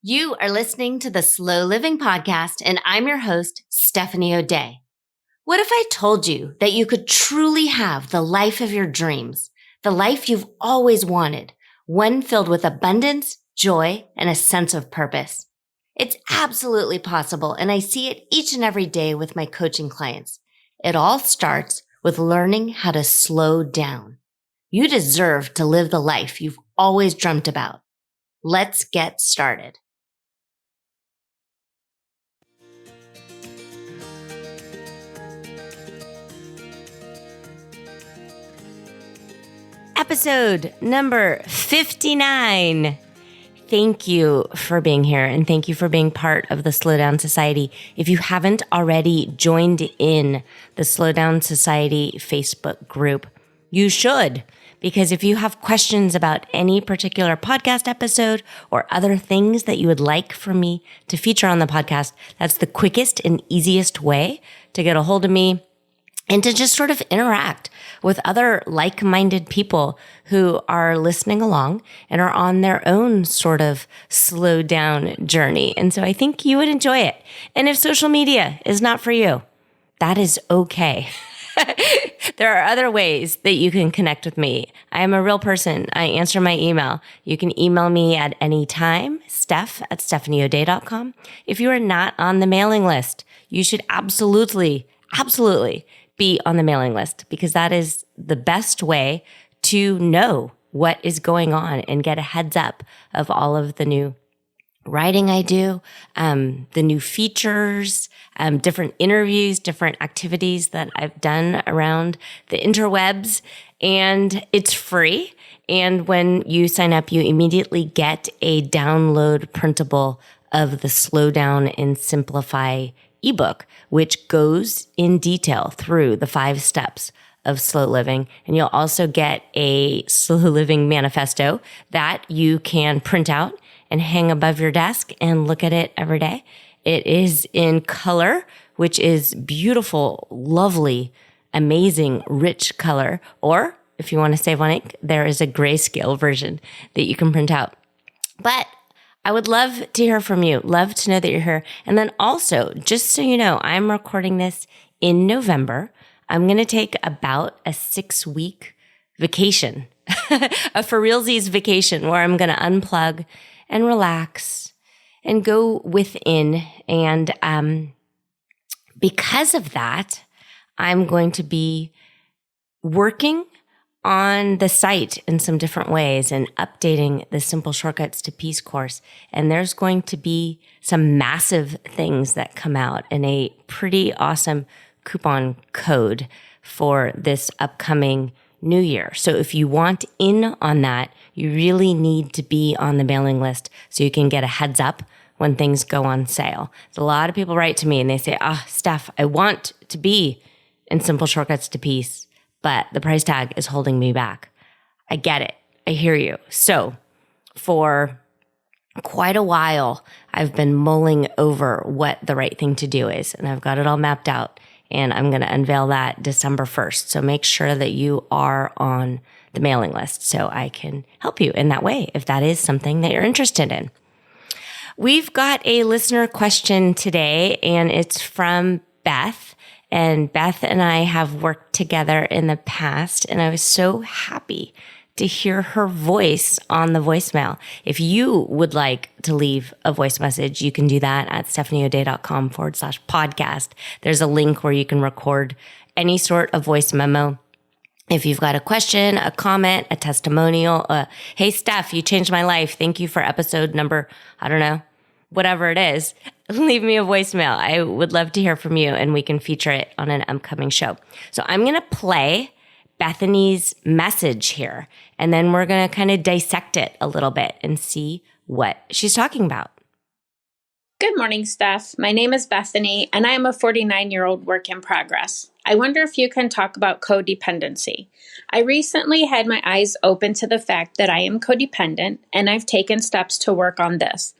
You are listening to the Slow Living Podcast, and I'm your host, Stephanie O'Day. What if I told you that you could truly have the life of your dreams, the life you've always wanted, one filled with abundance, joy, and a sense of purpose? It's absolutely possible, and I see it each and every day with my coaching clients. It all starts with learning how to slow down. You deserve to live the life you've always dreamt about. Let's get started. Episode number 59. Thank you for being here and thank you for being part of the Slow Down Society. If you haven't already joined in the Slow Down Society Facebook group, you should, because if you have questions about any particular podcast episode or other things that you would like for me to feature on the podcast, that's the quickest and easiest way to get a hold of me and to just sort of interact with other like-minded people who are listening along and are on their own sort of slow down journey. And so I think you would enjoy it. And if social media is not for you, that is okay. There are other ways that you can connect with me. I am a real person. I answer my email. You can email me at any time, steph@stephanieoday.com. If you are not on the mailing list, you should absolutely be on the mailing list, because that is the best way to know what is going on and get a heads up of all of the new writing I do, the new features, different interviews, different activities that I've done around the interwebs, and it's free. And when you sign up, you immediately get a download printable of the Slow Down and Simplify ebook, which goes in detail through the 5 steps of slow living. And you'll also get a slow living manifesto that you can print out and hang above your desk and look at it every day. It is in color, which is beautiful, lovely, amazing, rich color. Or if you want to save on ink, there is a grayscale version that you can print out. But I would love to hear from you. Love to know that you're here. And then also, just so you know, I'm recording this in November. I'm going to take about a 6-week vacation, a for realsies vacation, where I'm going to unplug and relax and go within. And because of that, I'm going to be working on the site in some different ways and updating the Simple Shortcuts to Peace course. And there's going to be some massive things that come out and a pretty awesome coupon code for this upcoming new year. So if you want in on that, you really need to be on the mailing list so you can get a heads up when things go on sale. So a lot of people write to me and they say, Steph, I want to be in Simple Shortcuts to Peace, but the price tag is holding me back. I get it. I hear you. So for quite a while, I've been mulling over what the right thing to do is, and I've got it all mapped out, and I'm going to unveil that December 1st. So make sure that you are on the mailing list so I can help you in that way if that is something that you're interested in. We've got a listener question today, and it's from Beth. And Beth and I have worked together in the past, and I was so happy to hear her voice on the voicemail. If you would like to leave a voice message, you can do that at stephanieoday.com/podcast. There's a link where you can record any sort of voice memo. If you've got a question, a comment, a testimonial, hey, Steph, you changed my life. Thank you for episode number, I don't know, whatever it is, leave me a voicemail. I would love to hear from you, and we can feature it on an upcoming show. So I'm going to play Bethany's message here, and then we're going to kind of dissect it a little bit and see what she's talking about. Good morning, Steph. My name is Bethany, and I am a 49-year-old work in progress. I wonder if you can talk about codependency. I recently had my eyes open to the fact that I am codependent, and I've taken steps to work on this.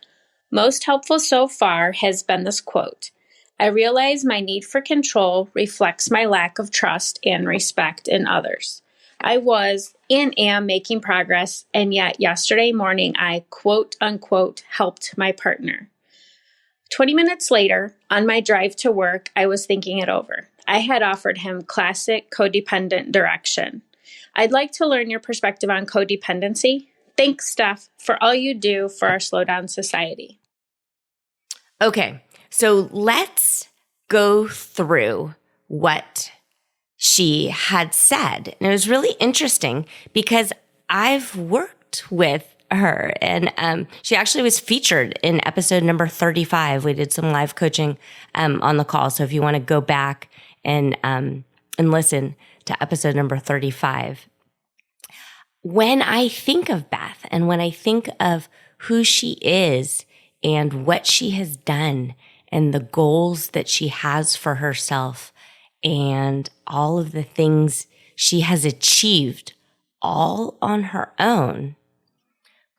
Most helpful so far has been this quote: I realize my need for control reflects my lack of trust and respect in others. I was and am making progress, and yet yesterday morning I quote unquote helped my partner. 20 minutes later, on my drive to work, I was thinking it over. I had offered him classic codependent direction. I'd like to learn your perspective on codependency. Thanks, Steph, for all you do for our slowdown society. Okay, so let's go through what she had said. And it was really interesting because I've worked with her, and she actually was featured in episode number 35. We did some live coaching on the call. So if you want to go back and listen to episode number 35. When I think of Beth and when I think of who she is and what she has done and the goals that she has for herself and all of the things she has achieved all on her own,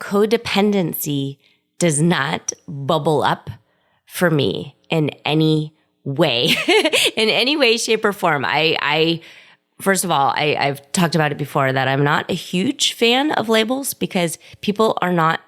codependency does not bubble up for me in any way, in any way, shape, or form. First of all, I've talked about it before that I'm not a huge fan of labels because people are not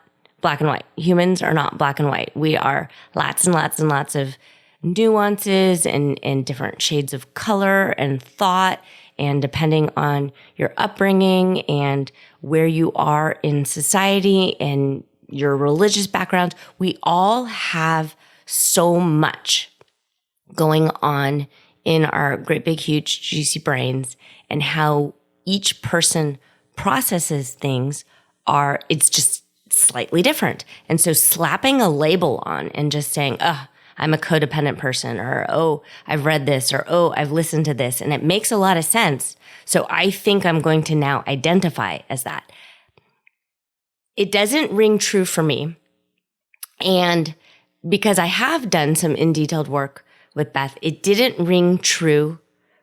black and white. Humans are not black and white. We are lots and lots and lots of nuances and different shades of color and thought. And depending on your upbringing and where you are in society and your religious background, we all have so much going on in our great big huge juicy brains, and how each person processes things it's just slightly different. And so slapping a label on and just saying, I'm a codependent person, or, I've read this, or, I've listened to this, and it makes a lot of sense. So I think I'm going to now identify as that. It doesn't ring true for me. And because I have done some in detailed work with Beth, it didn't ring true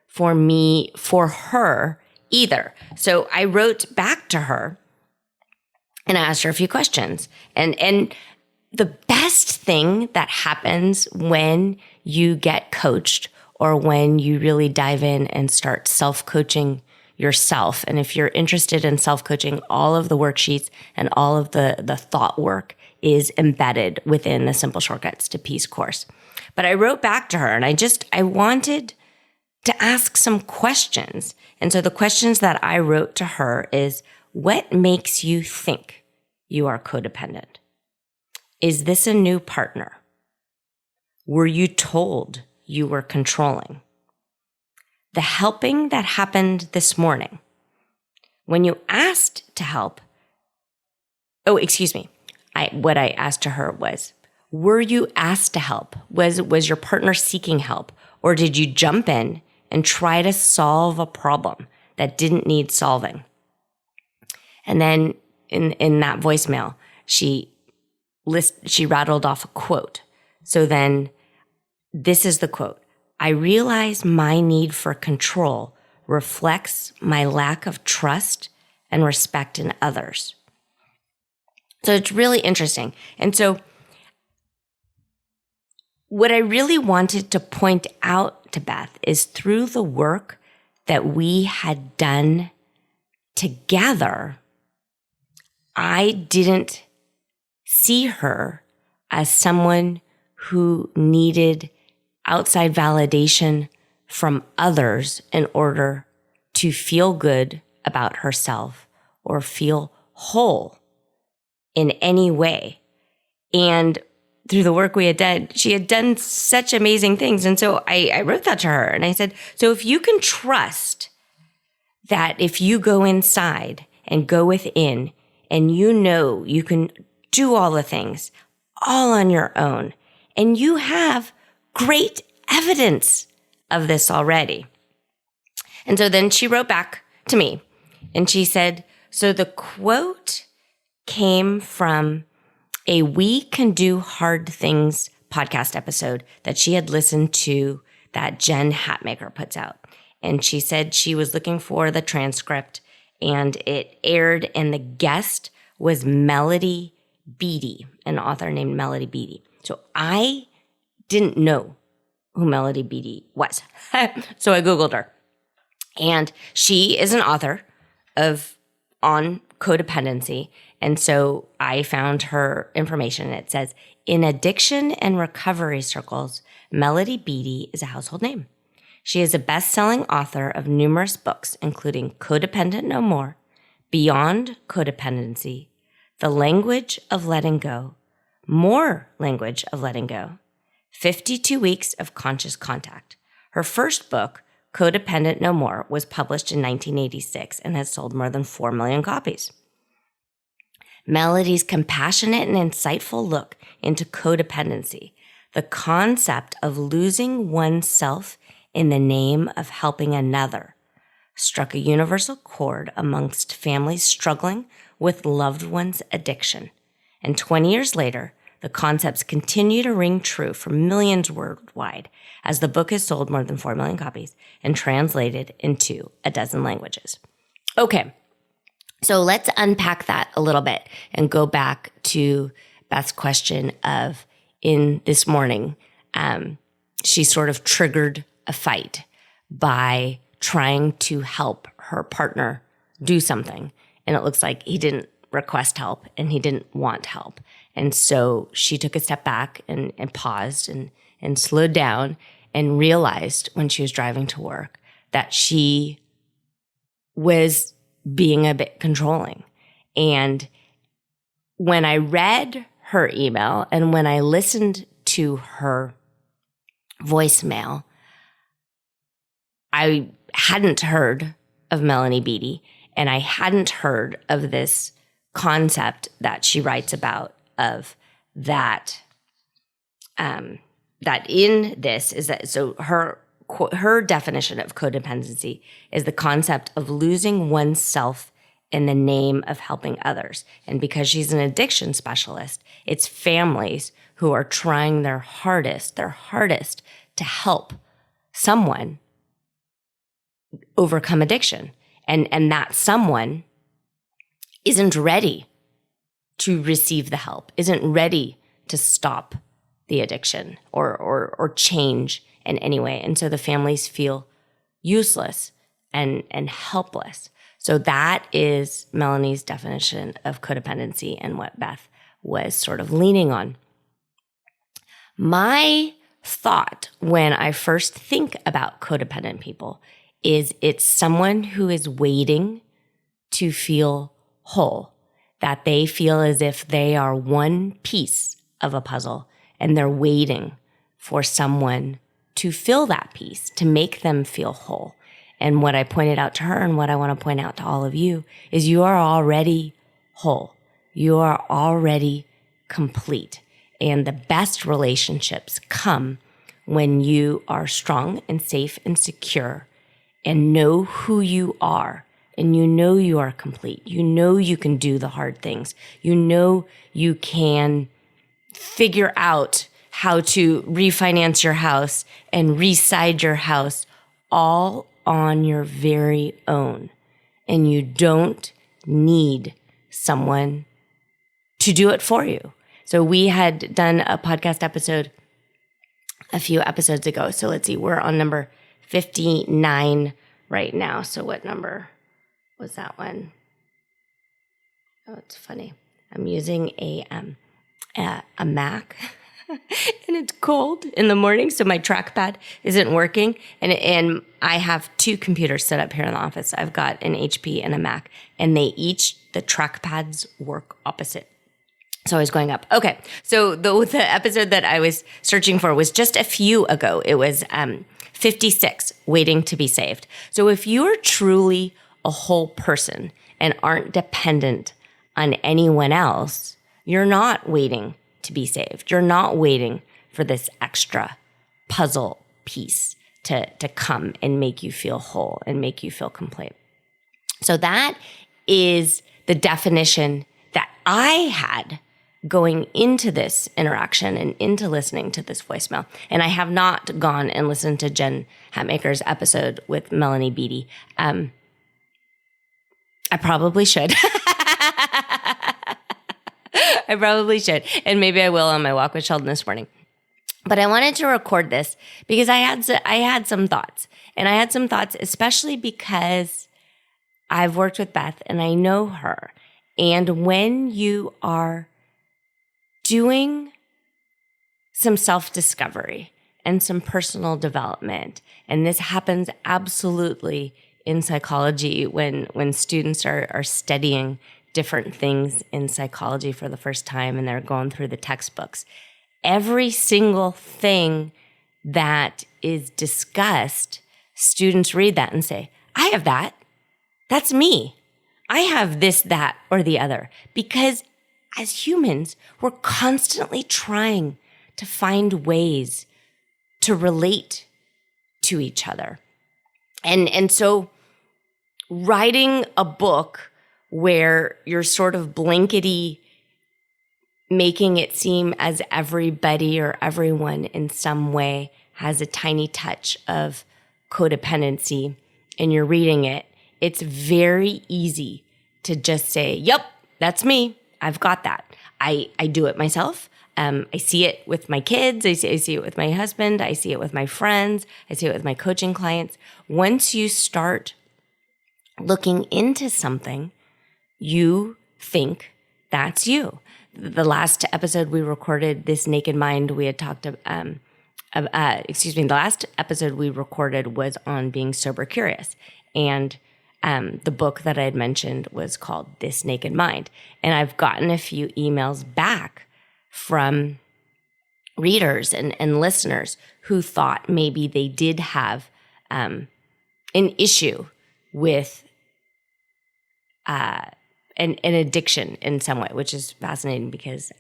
for me, for her either. So I wrote back to her and I asked her a few questions. And the best thing that happens when you get coached or when you really dive in and start self-coaching yourself. And if you're interested in self-coaching, all of the worksheets and all of the thought work is embedded within the Simple Shortcuts to Peace course. But I wrote back to her and I wanted to ask some questions. And so the questions that I wrote to her is, what makes you think you are codependent? Is this a new partner? Were you told you were controlling? The helping that happened this morning, when you asked to help, what I asked to her was, were you asked to help? Was your partner seeking help? Or did you jump in and try to solve a problem that didn't need solving? And then in that voicemail, she rattled off a quote. So then this is the quote. I realize my need for control reflects my lack of trust and respect in others. So it's really interesting. And so what I really wanted to point out to Beth is through the work that we had done together, I didn't see her as someone who needed outside validation from others in order to feel good about herself or feel whole in any way. And through the work we had done, she had done such amazing things. And so I wrote that to her and I said, so if you can trust that if you go inside and go within and you know you can do all the things all on your own, and you have great evidence of this already. And so then she wrote back to me and she said, so the quote came from a We Can Do Hard Things podcast episode that she had listened to that Jen Hatmaker puts out. And she said she was looking for the transcript and it aired, and the guest was Melody Beattie, an author named Melody Beattie. So I didn't know who Melody Beattie was. So I Googled her. And she is an author. on codependency. And so I found her information. It says, in addiction and recovery circles, Melody Beattie is a household name. She is a best-selling author of numerous books, including Codependent No More, Beyond Codependency, The Language of Letting Go, More Language of Letting Go, 52 Weeks of Conscious Contact. Her first book, Codependent No More, was published in 1986 and has sold more than 4 million copies. Melody's compassionate and insightful look into codependency, the concept of losing oneself in the name of helping another, struck a universal chord amongst families struggling with loved ones' addiction. And 20 years later, the concepts continue to ring true for millions worldwide, as the book has sold more than 4 million copies and translated into a dozen languages. Okay, so let's unpack that a little bit and go back to Beth's question of, in this morning, she sort of triggered a fight by trying to help her partner do something. And it looks like he didn't request help and he didn't want help. And so she took a step back and paused and slowed down and realized when she was driving to work that she was being a bit controlling. And when I read her email and when I listened to her voicemail, I hadn't heard of Melanie Beattie, and I hadn't heard of this concept that she writes about, of that, that in this is that, so her definition of codependency is the concept of losing oneself in the name of helping others. And because she's an addiction specialist, it's families who are trying their hardest to help someone overcome addiction. And that someone isn't ready to receive the help, isn't ready to stop the addiction or change in any way. And so the families feel useless and helpless. So that is Melanie's definition of codependency and what Beth was sort of leaning on. My thought when I first think about codependent people is it's someone who is waiting to feel whole, that they feel as if they are one piece of a puzzle and they're waiting for someone to fill that piece, to make them feel whole. And what I pointed out to her and what I want to point out to all of you is you are already whole. You are already complete. And the best relationships come when you are strong and safe and secure and know who you are, and you know you are complete. You know you can do the hard things. You know you can figure out how to refinance your house and reside your house all on your very own. And you don't need someone to do it for you. So we had done a podcast episode a few episodes ago. So let's see, we're on number 59 right now. So what number was that one? Oh, it's funny. I'm using a Mac and it's cold in the morning. So my trackpad isn't working. And I have two computers set up here in the office. I've got an HP and a Mac, and the trackpads work opposite. So I was going up. Okay. So the episode that I was searching for was just a few ago. It was 56, Waiting to be Saved. So if you're truly a whole person and aren't dependent on anyone else, you're not waiting to be saved. You're not waiting for this extra puzzle piece to come and make you feel whole and make you feel complete. So that is the definition that I had going into this interaction and into listening to this voicemail. And I have not gone and listened to Jen Hatmaker's episode with Melanie Beattie. I probably should. I probably should. And maybe I will on my walk with Sheldon this morning. But I wanted to record this because I had some thoughts. And I had some thoughts, especially because I've worked with Beth and I know her. And when you are doing some self-discovery and some personal development, and this happens absolutely in psychology when students are studying different things in psychology for the first time and they're going through the textbooks. Every single thing that is discussed, students read that and say, I have that. That's me. I have this, that, or the other. Because as humans, we're constantly trying to find ways to relate to each other. And so writing a book where you're sort of blankety making it seem as everybody or everyone in some way has a tiny touch of codependency and you're reading it, it's very easy to just say, yep, that's me. I've got that. I do it myself. I see it with my kids. I see it with my husband. I see it with my friends. I see it with my coaching clients. Once you start looking into something, you think that's you. The last episode we recorded, This Naked Mind, we had talked the last episode we recorded was on being sober curious. And the book that I had mentioned was called This Naked Mind. And I've gotten a few emails back from readers and listeners who thought maybe they did have an issue with an addiction in some way, which is fascinating because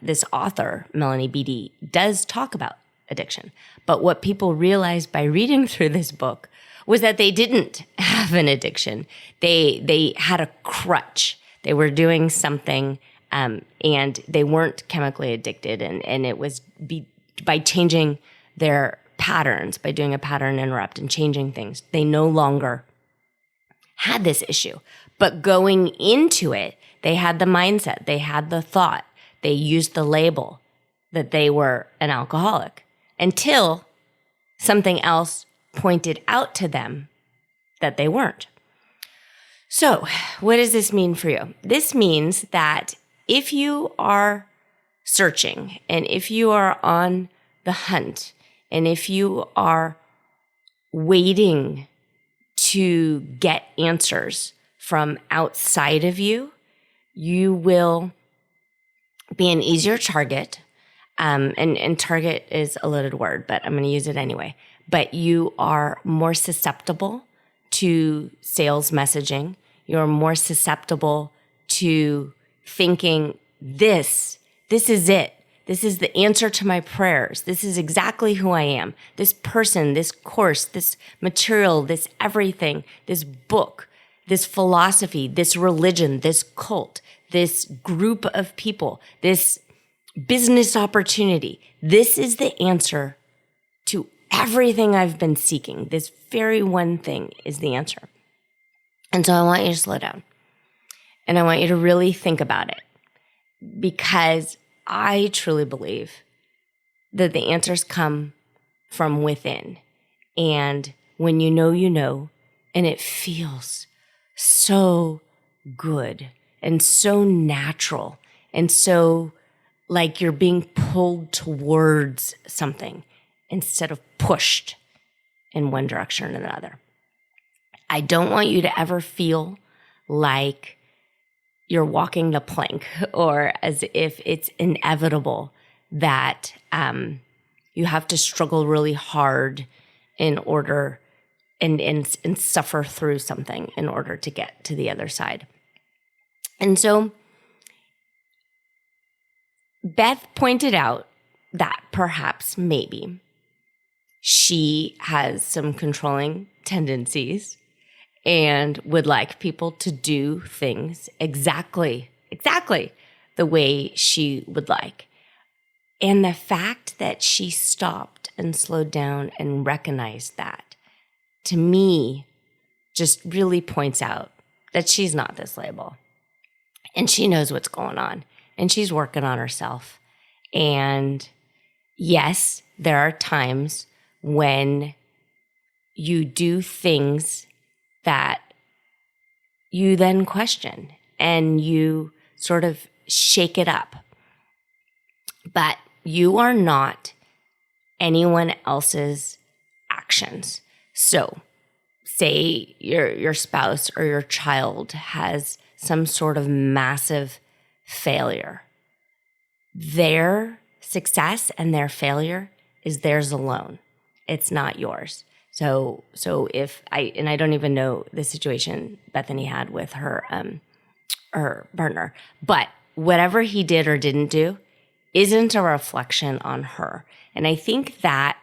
this author, Melanie Beattie, does talk about addiction. But what people realized by reading through this book was that they didn't have an addiction. They had a crutch. They were doing something and they weren't chemically addicted. And it was by changing their patterns, by doing a pattern interrupt and changing things, they no longer had this issue. But going into it, they had the mindset, they had the thought, they used the label that they were an alcoholic until something else pointed out to them that they weren't. So, what does this mean for you? This means that if you are searching and if you are on the hunt and if you are waiting to get answers from outside of you, you will be an easier target. And target is a loaded word, but I'm going to use it anyway. But you are more susceptible to sales messaging. You're more susceptible to thinking, this is it. This is the answer to my prayers. This is exactly who I am. This person, this course, this material, this everything, this book, this philosophy, this religion, this cult, this group of people, this business opportunity. This is the answer to everything I've been seeking. This very one thing is the answer. And so I want you to slow down. And I want you to really think about it. Because I truly believe that the answers come from within. And when you know, and it feels so good and so natural and so like you're being pulled towards something instead of pushed in one direction or another. I don't want you to ever feel like you're walking the plank or as if it's inevitable that you have to struggle really hard in order and suffer through something in order to get to the other side. And so Beth pointed out that perhaps maybe she has some controlling tendencies and would like people to do things exactly the way she would like. And the fact that she stopped and slowed down and recognized that, to me, just really points out that she's not this label. And she knows what's going on. And she's working on herself. And yes, there are times when you do things that you then question and you sort of shake it up. But you are not anyone else's actions. So say your spouse or your child has some sort of massive failure. Their success and their failure is theirs alone. It's not yours. So if I don't even know the situation Bethany had with her partner, but whatever he did or didn't do isn't a reflection on her. And I think that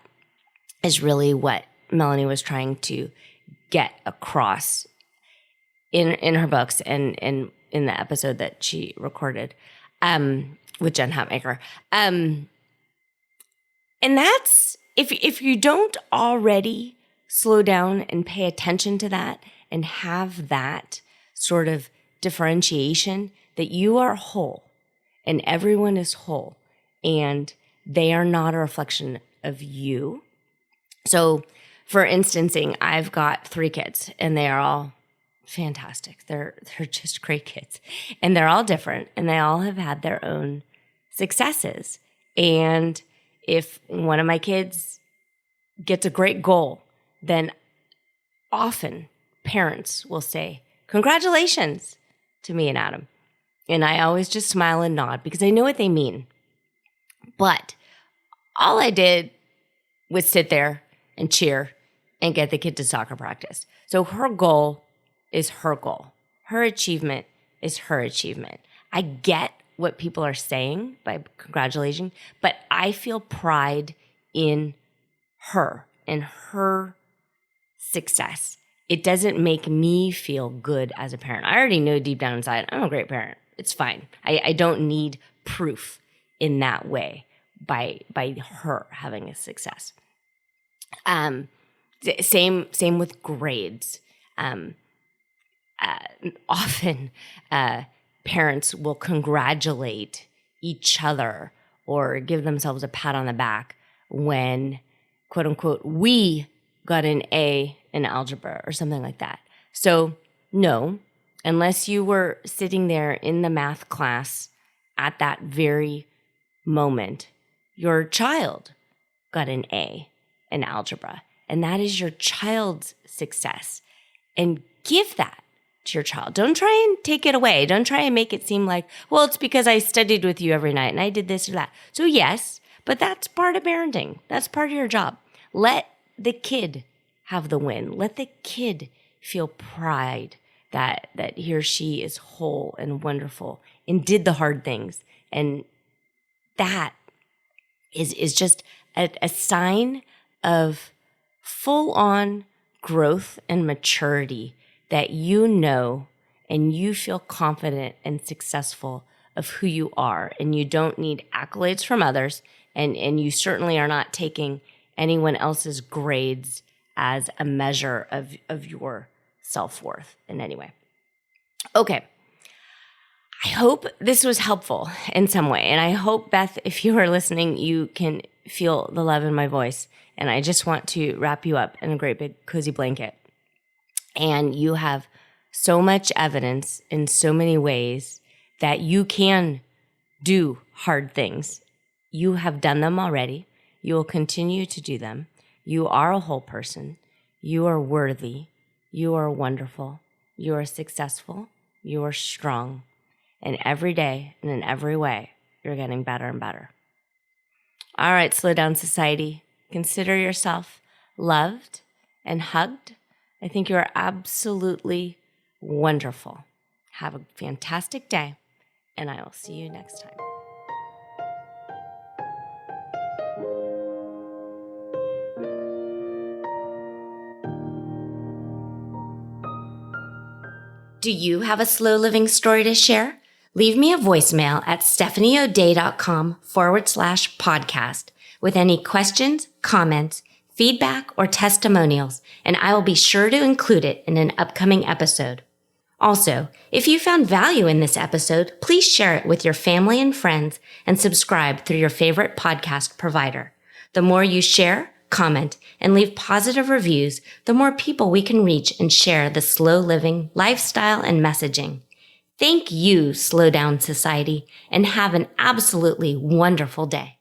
is really what Melanie was trying to get across in her books and in the episode that she recorded with Jen Hatmaker. And that's, if you don't already slow down and pay attention to that and have that sort of differentiation that you are whole and everyone is whole and they are not a reflection of you. So for instancing, I've got 3 kids and they are all fantastic. They're just great kids and they're all different and they all have had their own successes. And if one of my kids gets a great goal, then often parents will say, "Congratulations," to me and Adam. And I always just smile and nod because I know what they mean. But all I did was sit there and cheer and get the kid to soccer practice. So her goal is her goal. Her achievement is her achievement. I get what people are saying by congratulating, but I feel pride in her and her success. It doesn't make me feel good as a parent. I already know deep down inside, I'm a great parent. It's fine. I don't need proof in that way by her having a success. Same with grades. Often parents will congratulate each other or give themselves a pat on the back when, quote unquote, we got an A in algebra or something like that. So no, unless you were sitting there in the math class at that very moment, your child got an A in algebra. And that is your child's success. And give that to your child. Don't try and take it away. Don't try and make it seem like, well, it's because I studied with you every night and I did this or that. So yes, but that's part of parenting. That's part of your job. Let the kid have the win. Let the kid feel pride that he or she is whole and wonderful and did the hard things. And that is just a sign of full-on growth and maturity that you know and you feel confident and successful of who you are. And you don't need accolades from others. And you certainly are not taking anyone else's grades as a measure of your self-worth in any way. Okay. I hope this was helpful in some way. And I hope, Beth, if you are listening, you can feel the love in my voice. And I just want to wrap you up in a great big cozy blanket. And you have so much evidence in so many ways that you can do hard things. You have done them already. You will continue to do them. You are a whole person. You are worthy. You are wonderful. You are successful. You are strong. And every day and in every way, you're getting better and better. All right, Slow Down Society. Consider yourself loved and hugged. I think you are absolutely wonderful. Have a fantastic day, and I will see you next time. Do you have a slow living story to share? Leave me a voicemail at stephanieodea.com/podcast with any questions, comments, feedback, or testimonials, and I will be sure to include it in an upcoming episode. Also, if you found value in this episode, please share it with your family and friends and subscribe through your favorite podcast provider. The more you share, comment, and leave positive reviews, the more people we can reach and share the slow living lifestyle and messaging. Thank you, Slow Down Society, and have an absolutely wonderful day.